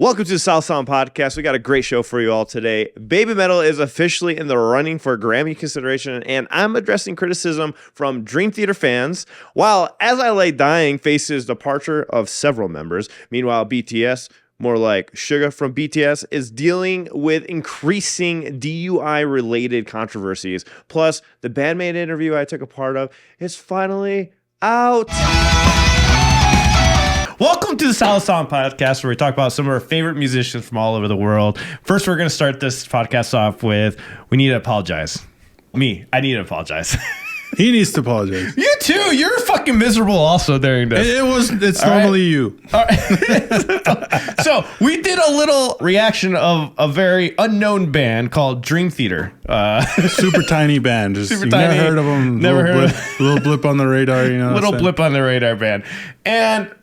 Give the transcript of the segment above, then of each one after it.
Welcome to the South Sound Podcast. We got a great show for you all today. BABYMETAL is officially in the running for Grammy Consideration, and I'm addressing criticism from Dream Theater fans, while As I Lay Dying faces departure of several members. Meanwhile, BTS, more like Suga from BTS, is dealing with increasing DUI-related controversies. Plus, the Band-Maid interview I took a part of is finally out. Welcome to the South Sound Podcast, where we talk about some of our favorite musicians from all over the world. First, we're going to start this podcast off with, we need to apologize. I need to apologize. He needs to apologize. You too. You're fucking miserable also during this. It's all normally right. You. All right. So we did a little reaction of a very unknown band called Dream Theater. Super tiny band. Super tiny. Never heard of them. Little blip on the radar. Little blip on the radar band. And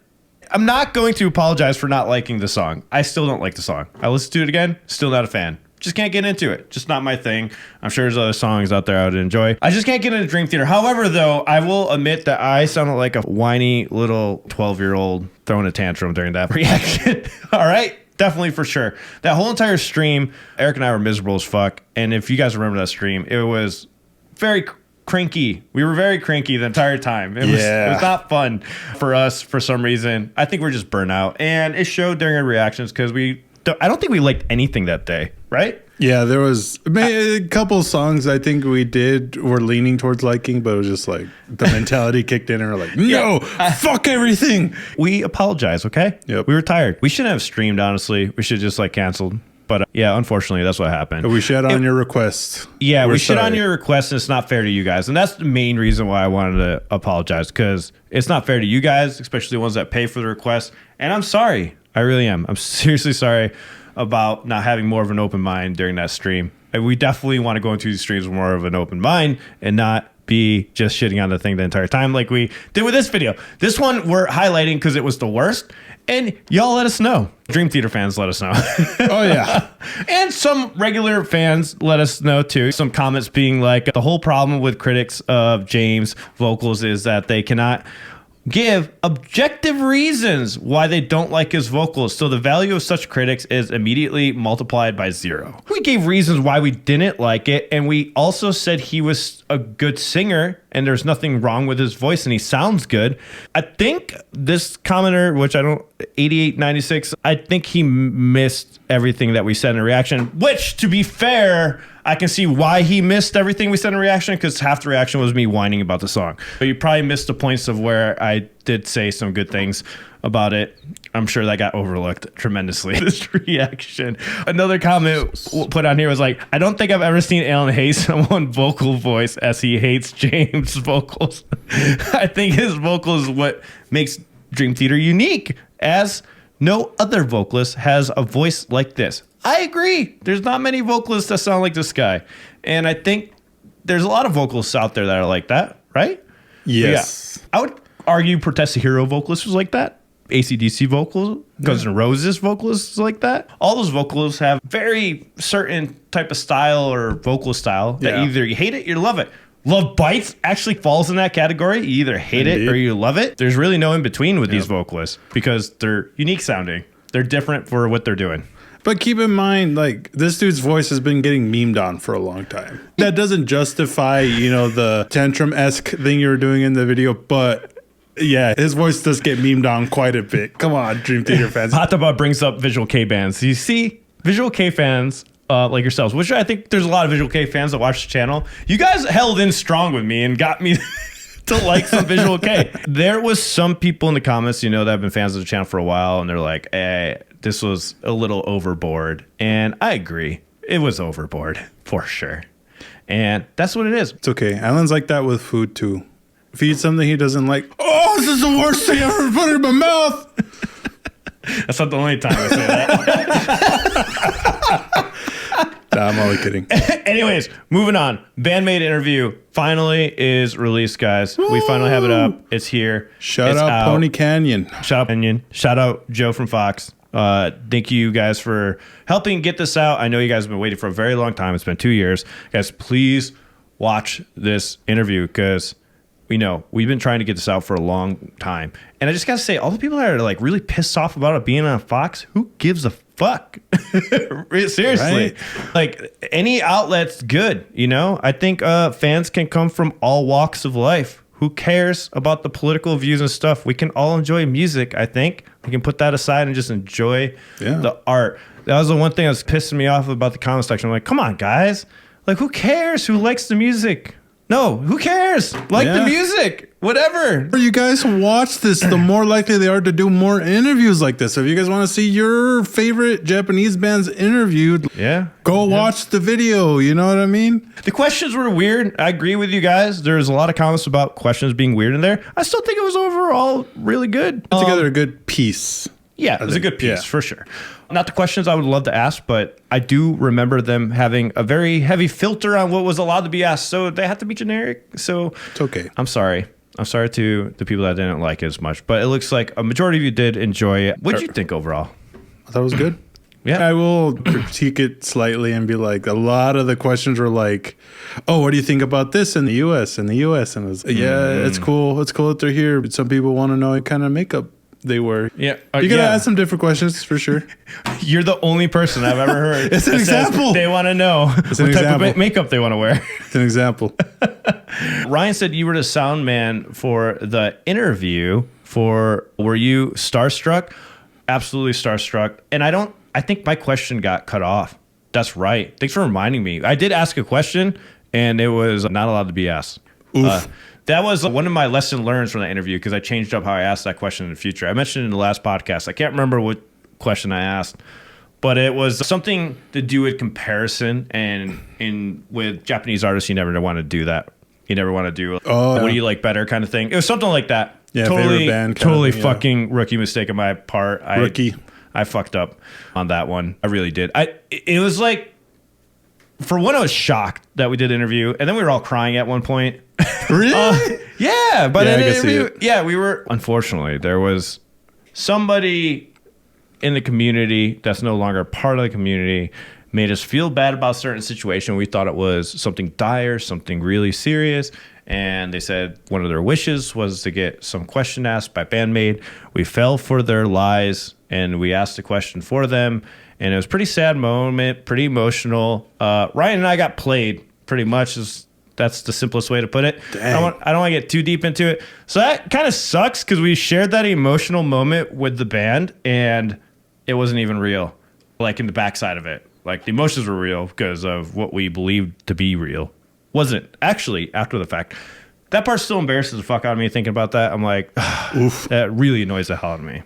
I'm not going to apologize for not liking the song. I still don't like the song. I listened to it again. Still not a fan. Just can't get into it. Just not my thing. I'm sure there's other songs out there I would enjoy. I just can't get into Dream Theater. However, though, I will admit that I sounded like a whiny little 12-year-old throwing a tantrum during that reaction. All right? Definitely, for sure. That whole entire stream, Eric and I were miserable as fuck. And if you guys remember that stream, it was very cranky. We were very cranky the entire time. It was not fun for us for some reason. I think we're just burnt out. And it showed during our reactions because I don't think we liked anything that day, right? Yeah, there was a couple songs I think were leaning towards liking, but it was just like the mentality kicked in and we're like, no, fuck everything. We apologize, okay? Yep. We were tired. We shouldn't have streamed, honestly. We should just canceled. But yeah, unfortunately, that's what happened. We shit on your request. Yeah, we shit on your request, and it's not fair to you guys. And that's the main reason why I wanted to apologize, because it's not fair to you guys, especially the ones that pay for the request. And I'm sorry. I really am. I'm seriously sorry about not having more of an open mind during that stream. And we definitely want to go into these streams with more of an open mind and not be just shitting on the thing the entire time like we did with this video. This one we're highlighting because it was the worst. And y'all let us know. Dream Theater fans let us know. Oh, yeah. And some regular fans let us know, too. Some comments being like, the whole problem with critics of James' vocals is that they cannot give objective reasons why they don't like his vocals. So the value of such critics is immediately multiplied by 0. We gave reasons why we didn't like it. And we also said he was a good singer and there's nothing wrong with his voice and he sounds good. I think this commenter, 8896, I think he missed everything that we said in a reaction, which, to be fair, I can see why he missed everything we said in reaction, because half the reaction was me whining about the song. But you probably missed the points of where I did say some good things about it. I'm sure that got overlooked tremendously. This reaction. Another comment put on here was like, I don't think I've ever seen Alan hate someone vocal voice as he hates James' vocals. I think his vocals is what makes Dream Theater unique, as no other vocalist has a voice like this. I agree. There's not many vocalists that sound like this guy. And I think there's a lot of vocalists out there that are like that, right? Yes. Yeah. I would argue Protest the Hero vocalist was like that. AC/DC vocals, Guns N' Roses vocalists like that. All those vocalists have very certain type of style or vocal style that either you hate it or you love it. Love Bites actually falls in that category. You either hate it or you love it. There's really no in between with these vocalists because they're unique sounding. They're different for what they're doing. But keep in mind, this dude's voice has been getting memed on for a long time. That doesn't justify, the tantrum-esque thing you were doing in the video, but yeah, his voice does get memed on quite a bit. Come on, Dream Theater fans. Hot Tub brings up Visual K bands. You see, Visual K fans like yourselves, which I think there's a lot of Visual K fans that watch the channel. You guys held in strong with me and got me to like some Visual K. There was some people in the comments, that have been fans of the channel for a while, and they're like, hey, this was a little overboard. And I agree. It was overboard, for sure. And that's what it is. It's okay. Alan's like that with food, too. If he eats something he doesn't like, oh, this is the worst thing I've ever put in my mouth. That's not the only time I say that. Nah, I'm only kidding. Anyways, moving on. Band-Maid interview finally is released, guys. Woo! We finally have it up. It's here. Shout out Pony Canyon. Shout out Canyon. Shout out Joe from Fox. Thank you guys for helping get this out. I know you guys have been waiting for a very long time. It's been 2 years. Guys, please watch this interview because we've been trying to get this out for a long time. And I just got to say, all the people that are really pissed off about it being on Fox, who gives a fuck. Seriously. Right? Like any outlet's good, you know? I think fans can come from all walks of life. Who cares about the political views and stuff? We can all enjoy music, I think. We can put that aside and just enjoy the art. That was the one thing that was pissing me off about the comment section. I'm like, come on, guys. Like, who cares who likes the music? No, who cares? Like the music, whatever. You guys watch this, the more likely they are to do more interviews like this. So if you guys want to see your favorite Japanese bands interviewed, go watch the video. You know what I mean? The questions were weird. I agree with you guys. There's a lot of comments about questions being weird in there. I still think it was overall really good. Put together a good piece. Yeah, it was a good piece for sure. Not the questions I would love to ask, but I do remember them having a very heavy filter on what was allowed to be asked. So they have to be generic. So it's okay. I'm sorry. I'm sorry to the people that didn't like it as much, but it looks like a majority of you did enjoy it. What did you think overall? I thought it was good. Yeah. I will critique it slightly and be like, a lot of the questions were like, oh, what do you think about this in the US? In the US? And it was, it's cool. It's cool that they're here. But some people want to know what kind of makeup they were. Yeah. You gotta ask some different questions for sure. You're the only person I've ever heard. It's an example. They want to know what type of makeup they want to wear. It's an example. Ryan said you were the sound man for the interview. Were you starstruck? Absolutely starstruck. And I think my question got cut off. That's right. Thanks for reminding me. I did ask a question and it was not allowed to be asked. Oof. That was one of my lesson learned from the interview because I changed up how I asked that question in the future. I mentioned it in the last podcast. I can't remember what question I asked, but it was something to do with comparison. And with Japanese artists, you never want to do that. You never want to do what do you like better kind of thing. It was something like that. Yeah, totally, favorite band. Totally fucking rookie mistake on my part. Rookie. I fucked up on that one. I really did. It was like, for one, I was shocked that we did an interview, and then we were all crying at one point. Really? Yeah, but in I the can see interview, we were. Unfortunately, there was somebody in the community that's no longer part of the community made us feel bad about a certain situation. We thought it was something dire, something really serious. And they said one of their wishes was to get some question asked by Band-Maid. We fell for their lies, and we asked a question for them. And it was a pretty sad moment, pretty emotional. Ryan and I got played pretty much. That's the simplest way to put it. I don't want to get too deep into it. So that kind of sucks because we shared that emotional moment with the band, and it wasn't even real, like in the backside of it. Like the emotions were real because of what we believed to be real. Wasn't actually after the fact. That part still embarrasses the fuck out of me thinking about that. I'm like, oof. That really annoys the hell out of me.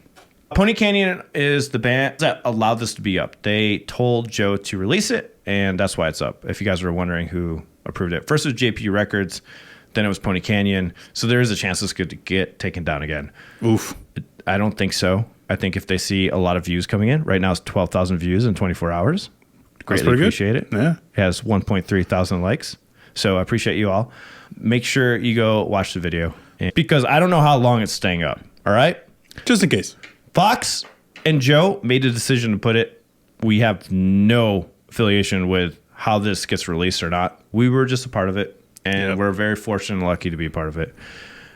Pony Canyon is the band that allowed this to be up. They told Joe to release it, and that's why it's up. If you guys were wondering who approved it. First it was JP Records, then it was Pony Canyon. So there is a chance this could get taken down again. Oof. I don't think so. I think if they see a lot of views coming in, right now it's 12,000 views in 24 hours. Greatly appreciate it. Yeah. It has 1.3 thousand likes. So I appreciate you all. Make sure you go watch the video because I don't know how long it's staying up. All right? Just in case. Fox and Joe made the decision to put it. We have no affiliation with how this gets released or not. We were just a part of it, and we're very fortunate and lucky to be a part of it.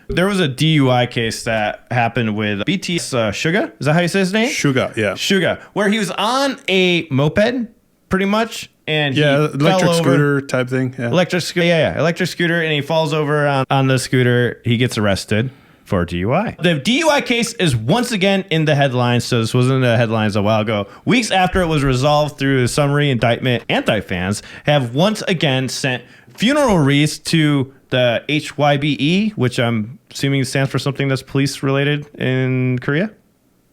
There was a DUI case that happened with BTS Suga. Is that how you say his name? Suga, yeah. Suga, where he was on a moped, pretty much, and electric scooter type thing. Yeah. Electric scooter, and he falls over on the scooter. He gets arrested for DUI. The DUI case is once again in the headlines, so this wasn't in the headlines a while ago. Weeks after it was resolved through a summary indictment, anti-fans have once again sent funeral wreaths to the HYBE, which I'm assuming stands for something that's police-related in Korea.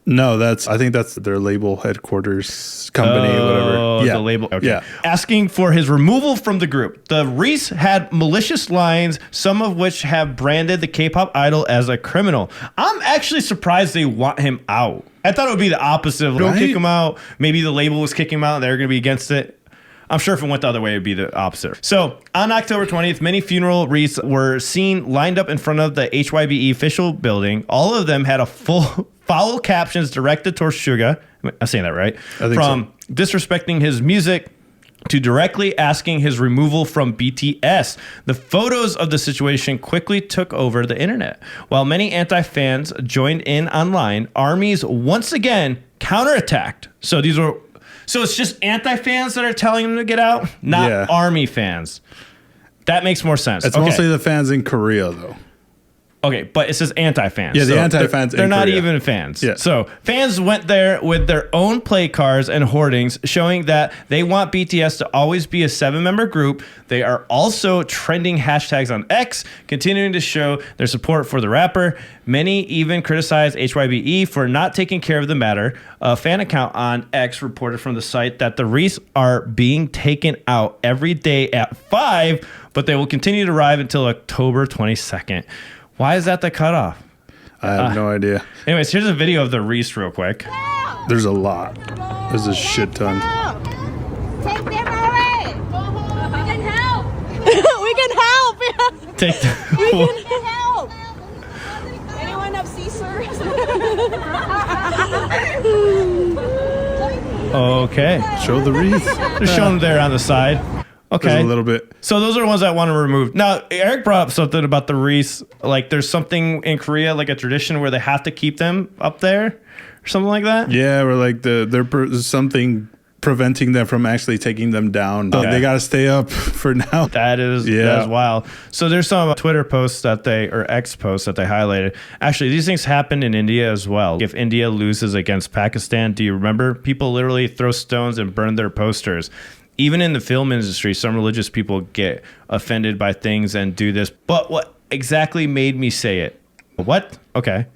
No, I think that's their label headquarters company or whatever. Yeah, the label. Okay. Yeah. Asking for his removal from the group. The wreaths had malicious lines, some of which have branded the K-pop idol as a criminal. I'm actually surprised they want him out. I thought it would be the opposite of don't kick him out. Maybe the label was kicking him out and they're going to be against it. I'm sure if it went the other way, it would be the opposite. So on October 20th, many funeral wreaths were seen lined up in front of the HYBE official building. All of them had a foul captions directed towards Suga. I'm saying that right? I think from disrespecting his music to directly asking his removal from BTS. The photos of the situation quickly took over the internet. While many anti-fans joined in online, armies once again counterattacked. So these were So it's just anti-fans that are telling him to get out, not ARMY fans. That makes more sense. It's mostly the fans in Korea, though. Okay, but it says anti-fans. Yeah, the anti-fans. They're not even fans. Yeah. So fans went there with their own play cards and hoardings showing that they want BTS to always be a 7-member group. They are also trending hashtags on X, continuing to show their support for the rapper. Many even criticized HYBE for not taking care of the matter. A fan account on X reported from the site that the wreaths are being taken out every day at 5, but they will continue to arrive until October 22nd. Why is that the cutoff? I have no idea. Anyways, here's a video of the wreaths real quick. There's a lot. There's a shit ton. Take them away. We can help. We can help. Take We can help. Anyone have Caesars? Okay. Show the wreath. They're showing them there on the side. Okay. There's a little bit. So those are the ones I want to remove. Now, Eric brought up something about the wreaths. Like there's something in Korea, like a tradition where they have to keep them up there or something like that. Yeah, or like there's something preventing them from actually taking them down. So they got to stay up for now. That is wild. So there's some Twitter posts or X posts that they highlighted. Actually, these things happen in India as well. If India loses against Pakistan, do you remember? People literally throw stones and burn their posters. Even in the film industry, some religious people get offended by things and do this. But what exactly made me say it? What? Okay.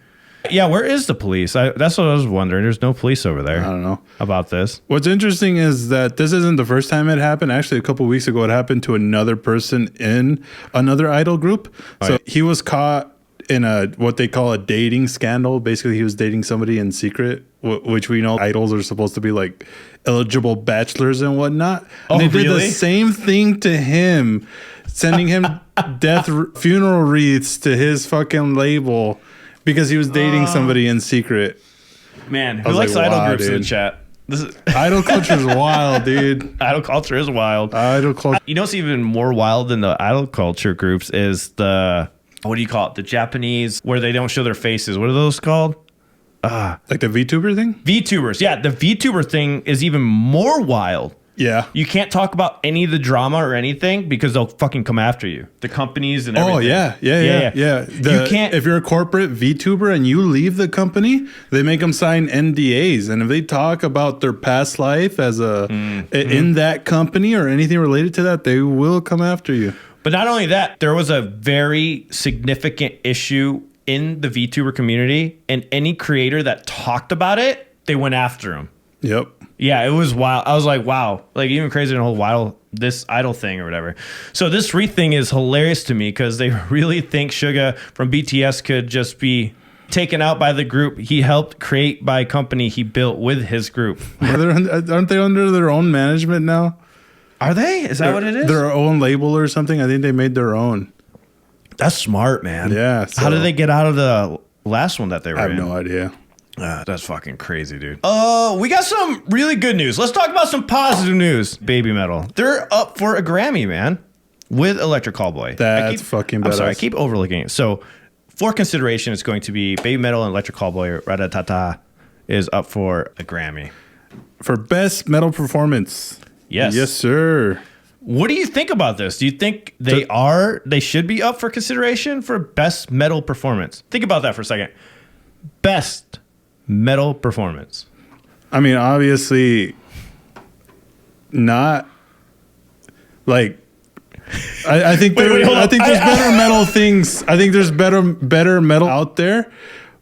Yeah, where is the police? That's what I was wondering. There's no police over there. I don't know about this. What's interesting is that this isn't the first time it happened. Actually, a couple of weeks ago, it happened to another person in another idol group. So he was caught in what they call a dating scandal. Basically, he was dating somebody in secret, which we know idols are supposed to be like eligible bachelors and whatnot. And they did the same thing to him, sending him funeral wreaths to his fucking label because he was dating somebody in secret. Man, who likes idol groups in the chat? Idol culture is wild, dude. Idol culture is wild. Idol culture. You know what's even more wild than the idol culture groups is the, what do you call it? The Japanese, where they don't show their faces. What are those called? Like the VTuber thing? VTubers. Yeah, the VTuber thing is even more wild. Yeah. You can't talk about any of the drama or anything because they'll fucking come after you. The companies and everything. Oh, yeah. You can't. If you're a corporate VTuber and you leave the company, they make them sign NDAs. And if they talk about their past life as in that company or anything related to that, they will come after you. But not only that, there was a very significant issue in the VTuber community, and any creator that talked about it, they went after him. Yep. Yeah, it was wild. I was like, wow. Like, even crazier than the whole this idol thing or whatever. So this wreath thing is hilarious to me because they really think Suga from BTS could just be taken out by the group he helped create by a company he built with his group. Aren't they under their own management now? Are they? Is that what it is? Their own label or something? I think they made their own. That's smart, man. Yeah. How did they get out of the last one that they were in? I have no idea. That's fucking crazy, dude. We got some really good news. Let's talk about some positive news. BABYMETAL. They're up for a Grammy, man, with Electric Callboy. That's fucking badass. I'm sorry, I keep overlooking it. So, for consideration, it's going to be BABYMETAL and Electric Callboy. Ratatata is up for a Grammy. For Best Metal Performance. Yes. Yes, sir. What do you think about this? Do you think they should be up for consideration for Best Metal Performance? Think about that for a second. Best Metal Performance. I mean, obviously not like I think I think there's better metal things. I think there's better metal out there.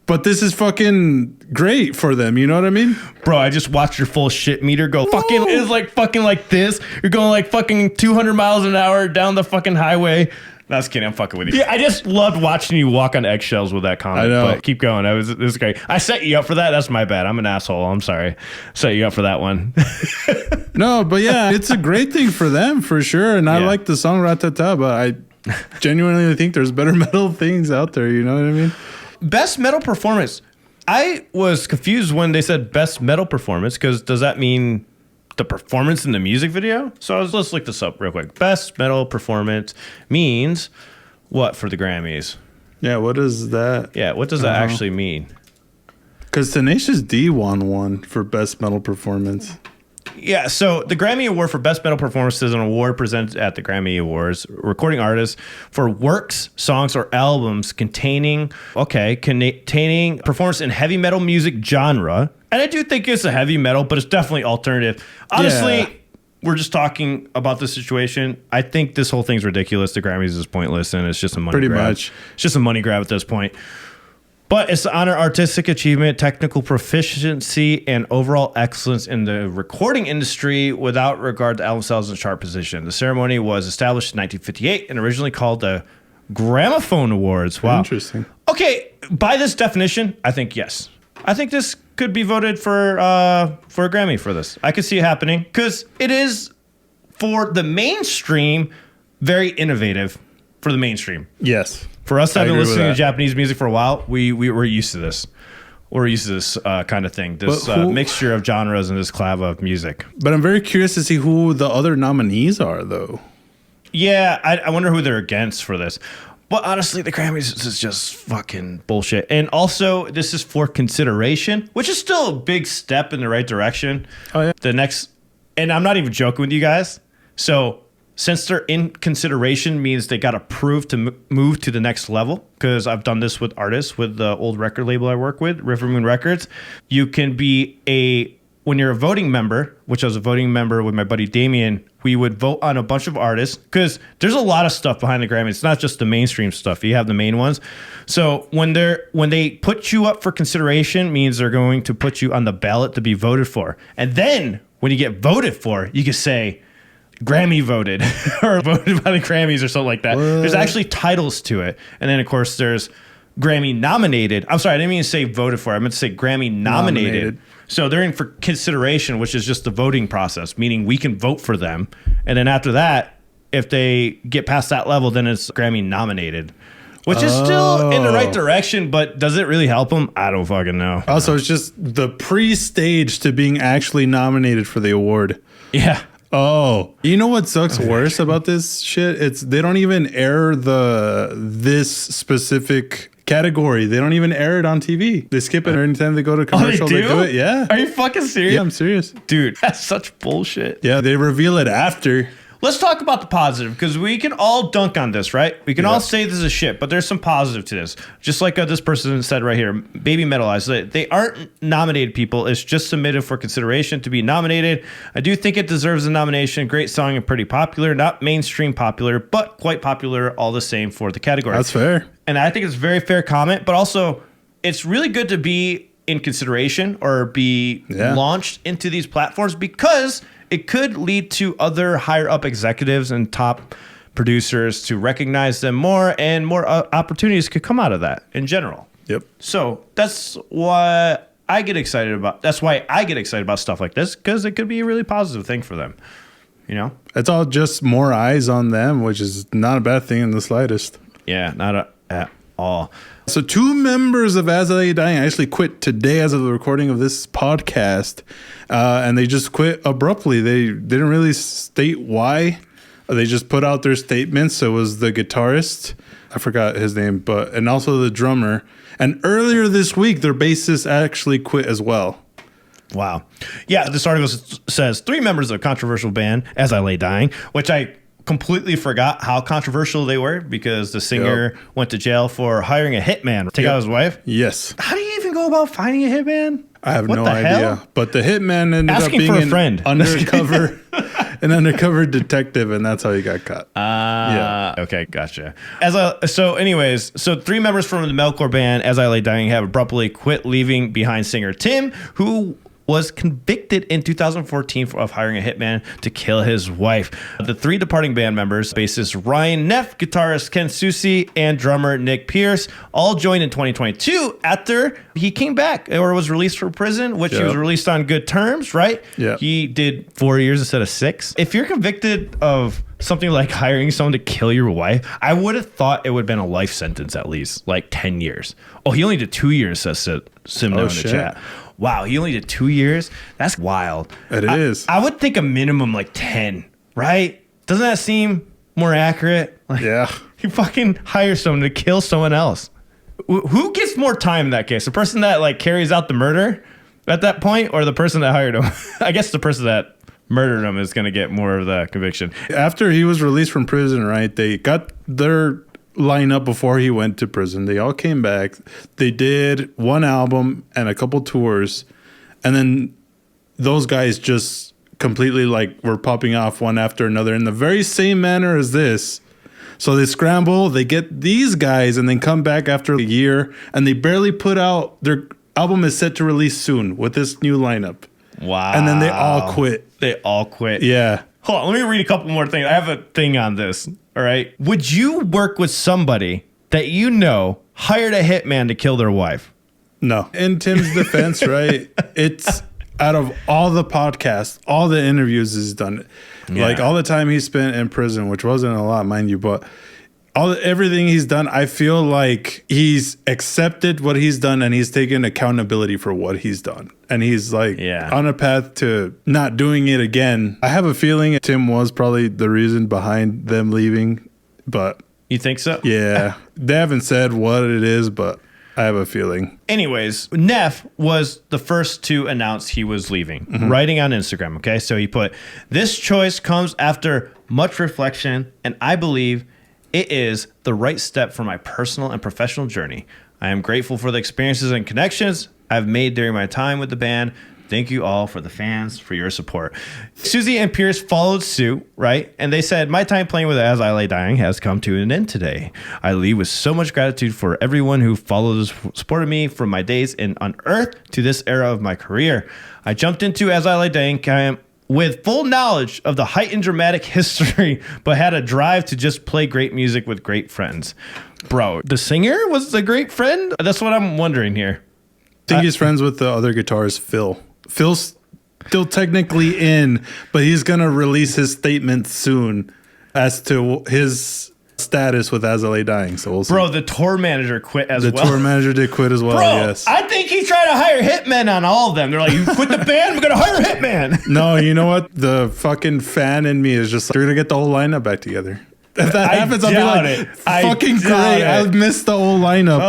But this is fucking great for them. You know what I mean? Bro, I just watched your full shit meter go fucking, it's like fucking like this. You're going like fucking 200 miles an hour down the fucking highway. No, I was kidding. I'm fucking with you. Yeah, I just loved watching you walk on eggshells with that comment. I know. But keep going. It was great. I set you up for that. That's my bad. I'm an asshole. I'm sorry. Set you up for that one. No, but yeah, it's a great thing for them for sure. And I like the song Ratata, but I genuinely think there's better metal things out there. You know what I mean? Best Metal Performance. I was confused when they said Best Metal Performance because does that mean the performance in the music video? So let's look this up real quick. Best Metal Performance means what for the Grammys? Yeah, what is that? Yeah, what does that actually mean? Because Tenacious D won one for Best Metal Performance. Yeah, so the Grammy Award for Best Metal Performance is an award presented at the Grammy Awards, recording artists for works, songs, or albums containing performance in heavy metal music genre. And I do think it's a heavy metal, but it's definitely alternative. Honestly, we're just talking about the situation. I think this whole thing's ridiculous. The Grammys is pointless, and it's just a money grab. Pretty much. It's just a money grab at this point. But it's to honor artistic achievement, technical proficiency, and overall excellence in the recording industry without regard to album sales and chart position. The ceremony was established in 1958 and originally called the Gramophone Awards. Wow. Interesting. Okay, by this definition, I think yes. I think this could be voted for a Grammy for this. I could see it happening because it is, for the mainstream, very innovative for the mainstream. Yes. For us that have been listening to Japanese music for a while, we're used to this. We're used to this kind of thing, this mixture of genres and this collab of music. But I'm very curious to see who the other nominees are, though. Yeah, I wonder who they're against for this. But honestly, the Grammys is just fucking bullshit. And also, this is for consideration, which is still a big step in the right direction. Oh, yeah. The next, and I'm not even joking with you guys. So, since they're in consideration means they got approved to move to the next level, because I've done this with artists with the old record label I work with, River Moon Records. You can be when you're a voting member, which I was a voting member with my buddy Damien, we would vote on a bunch of artists because there's a lot of stuff behind the Grammy. It's not just the mainstream stuff. You have the main ones. So when they put you up for consideration means they're going to put you on the ballot to be voted for. And then when you get voted for, you can say Grammy voted or voted by the Grammys or something like that. What? There's actually titles to it. And then of course there's Grammy nominated. I'm sorry, I didn't mean to say voted for. I meant to say Grammy nominated. So they're in for consideration, which is just the voting process, meaning we can vote for them. And then after that, if they get past that level, then it's Grammy nominated, which is still in the right direction. But does it really help them? I don't fucking know. Also, it's just the pre-stage to being actually nominated for the award. Yeah. Oh, you know what sucks worse about this shit? It's they don't even air this specific category. They don't even air it on TV. They skip it anytime they go to commercial. They do it. Yeah. Are you fucking serious? Yeah, I'm serious. Dude, that's such bullshit. Yeah, they reveal it after. Let's talk about the positive, because we can all dunk on this, right? We can all say this is shit, but there's some positive to this. Just like this person said right here, BABYMETAL, they aren't nominated people. It's just submitted for consideration to be nominated. I do think it deserves a nomination. Great song and pretty popular. Not mainstream popular, but quite popular all the same for the category. That's fair. And I think it's a very fair comment, but also it's really good to be in consideration or be launched into these platforms, because it could lead to other higher up executives and top producers to recognize them more, and more opportunities could come out of that in general. Yep. So that's what I get excited about. That's why I get excited about stuff like this, because it could be a really positive thing for them. You know? It's all just more eyes on them, which is not a bad thing in the slightest. Yeah, not at all. So 2 members of As I Lay Dying actually quit today as of the recording of this podcast. And they just quit abruptly. They didn't really state why. They just put out their statements. So it was the guitarist, I forgot his name, and also the drummer. And earlier this week, their bassist actually quit as well. Wow. Yeah, this article says 3 members of a controversial band, As I Lay Dying, which I completely forgot how controversial they were, because the singer went to jail for hiring a hitman to take out his wife. Yes. How do you even go about finding a hitman? I have no idea. Hell? But the hitman ended up being an undercover detective, and that's how he got caught. Okay, gotcha. So 3 members from the metalcore band As I Lay Dying have abruptly quit, leaving behind singer Tim, who was convicted in 2014 of hiring a hitman to kill his wife. The 3 departing band members, bassist Ryan Neff, guitarist Ken Susi, and drummer Nick Pierce, all joined in 2022 after he came back or was released from prison, which he was released on good terms, right? Yeah. He did 4 years instead of 6. If you're convicted of something like hiring someone to kill your wife, I would have thought it would have been a life sentence, at least like 10 years. Oh, he only did 2 years, says Sim in the chat. Wow, he only did 2 years? That's wild. It is. I would think a minimum like 10, right? Doesn't that seem more accurate? Like, you fucking hire someone to kill someone else. Who gets more time in that case? The person that like carries out the murder at that point, or the person that hired him? I guess the person that murdered him is going to get more of the conviction. After he was released from prison, right, they got their lineup before he went to prison. They all came back. They did one album and a couple tours. And then those guys just completely like were popping off one after another in the very same manner as this. So they scramble, they get these guys and then come back after a year and they barely put out, their album is set to release soon with this new lineup. Wow. And then they all quit. They all quit. Yeah. Hold on, let me read a couple more things. I have a thing on this. All right. Would you work with somebody that you know hired a hitman to kill their wife? No. In Tim's defense, right? It's out of all the podcasts, all the interviews he's done, like all the time he spent in prison, which wasn't a lot, mind you, but everything he's done, I feel like he's accepted what he's done and he's taken accountability for what he's done. And he's like on a path to not doing it again. I have a feeling Tim was probably the reason behind them leaving, but you think so? Yeah. They haven't said what it is, but I have a feeling. Anyways, Neff was the first to announce he was leaving, writing on Instagram. Okay, so he put, "This choice comes after much reflection, and I believe it is the right step for my personal and professional journey. I am grateful for the experiences and connections I've made during my time with the band. Thank you all for the fans for your support." Susie and Pierce followed suit, right? And they said, "My time playing with As I Lay Dying has come to an end today. I leave with so much gratitude for everyone who followed and supported me from my days on Earth to this era of my career. I jumped into As I Lay Dying with full knowledge of the heightened dramatic history, but had a drive to just play great music with great friends." Bro, the singer was a great friend? That's what I'm wondering here. I think he's friends with the other guitarist, Phil. Phil's still technically in, but he's going to release his statement soon as to his status with As I Lay Dying. So we'll see. Bro, the tour manager quit as well. The tour manager did quit as well, Bro, yes. I think he's trying to hire hitmen on all of them. They're like, "You quit the band, we're going to hire a hitman." No, you know what? The fucking fan in me is just like, they're going to get the whole lineup back together. If that happens, I'll be like, fucking great. I missed the whole lineup.